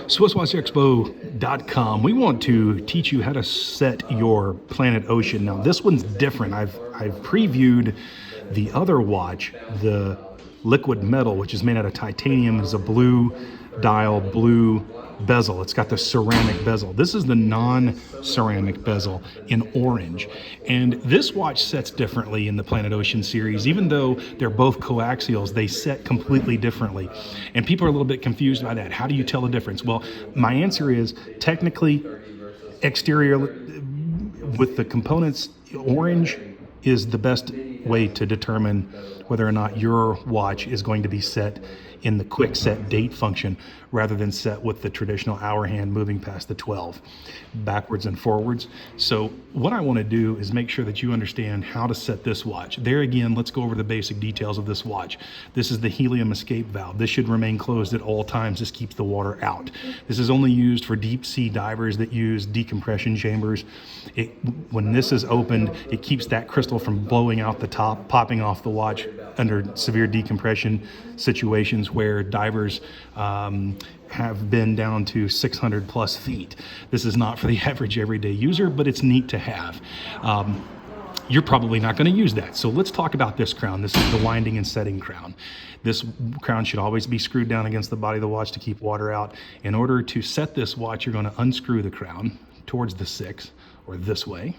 SwissWatchExpo.com. We want to teach you how to set your Planet Ocean. Now this one's different. I've previewed the other watch, the LiquidMetal, which is made out of titanium. It's a blue dial, blue bezel. It's got the ceramic bezel. This is the non-ceramic bezel in orange. And this watch sets differently in the Planet Ocean series. Even though they're both coaxials, they set completely differently. And people are a little bit confused by that. How do you tell the difference? Well, my answer is technically exterior with the components, orange is the best way to determine whether or not your watch is going to be set in the quick set date function rather than set with the traditional hour hand moving past the 12 backwards and forwards. So what I want to do is make sure that you understand how to set this watch. There again, let's go over the basic details of this watch. This is the helium escape valve. This should remain closed at all times. This keeps the water out. This is only used for deep sea divers that use decompression chambers. When this is opened, it keeps that crystal from blowing out the top, popping off the watch under severe decompression situations where divers have been down to 600 plus feet. This is not for the average everyday user, but it's neat to have. You're probably not going to use that. So let's talk about this crown. This is the winding and setting crown. This crown should always be screwed down against the body of the watch to keep water out. In order to set this watch, you're going to unscrew the crown towards the 6 or this way.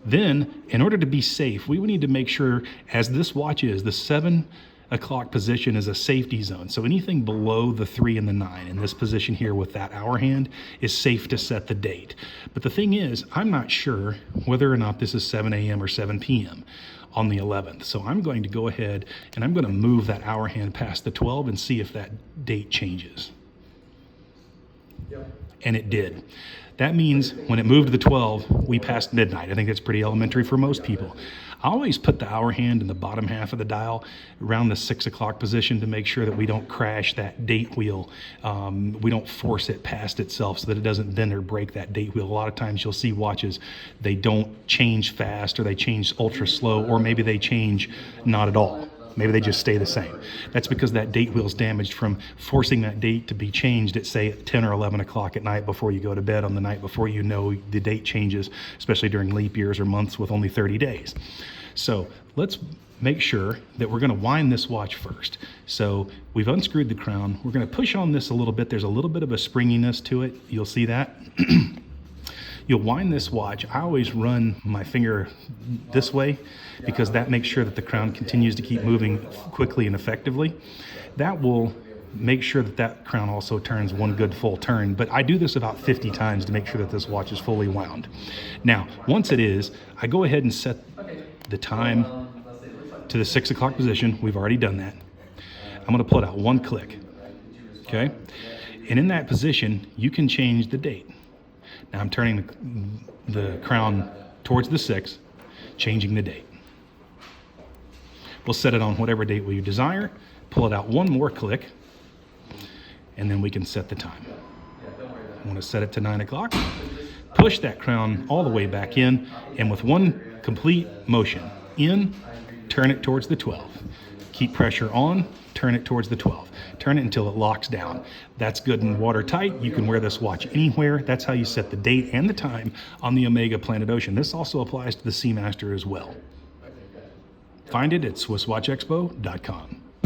Then, in order to be safe, we would need to make sure, as this watch is, the 7 o'clock position is a safety zone. So anything below the 3 and the 9 in this position here with that hour hand is safe to set the date. But the thing is, I'm not sure whether or not this is 7 a.m. or 7 p.m. on the 11th. So I'm going to go ahead and I'm going to move that hour hand past the 12 and see if that date changes. And it did. That means when it moved to the 12, we passed midnight. I think that's pretty elementary for most people. I always put the hour hand in the bottom half of the dial around the 6 o'clock position to make sure that we don't crash that date wheel. We don't force it past itself so that it doesn't bend or break that date wheel. A lot of times you'll see watches, they don't change fast or they change ultra slow, or maybe they change not at all. Maybe they just stay the same. That's because that date wheel is damaged from forcing that date to be changed at, say, 10 or 11 o'clock at night before you go to bed on the night before you know the date changes, especially during leap years or months with only 30 days. So let's make sure that we're going to wind this watch first. So we've unscrewed the crown. We're going to push on this a little bit. There's a little bit of a springiness to it. You'll see that. You'll wind this watch. I always run my finger this way because that makes sure that the crown continues to keep moving quickly and effectively. That will make sure that that crown also turns one good full turn. But I do this about 50 times to make sure that this watch is fully wound. Now, once it is, I go ahead and set the time to the 6 o'clock position. We've already done that. I'm going to pull it out one click. Okay? And in that position, you can change the date. Now I'm turning the crown towards the 6, changing the date. We'll set it on whatever date we desire, pull it out one more click, and then we can set the time. I want to set it to 9 o'clock, push that crown all the way back in, and with one complete motion, in, turn it towards the 12. Keep pressure on, turn it towards the 12. Turn it until it locks down. That's good and watertight. You can wear this watch anywhere. That's how you set the date and the time on the Omega Planet Ocean. This also applies to the Seamaster as well. Find it at SwissWatchExpo.com.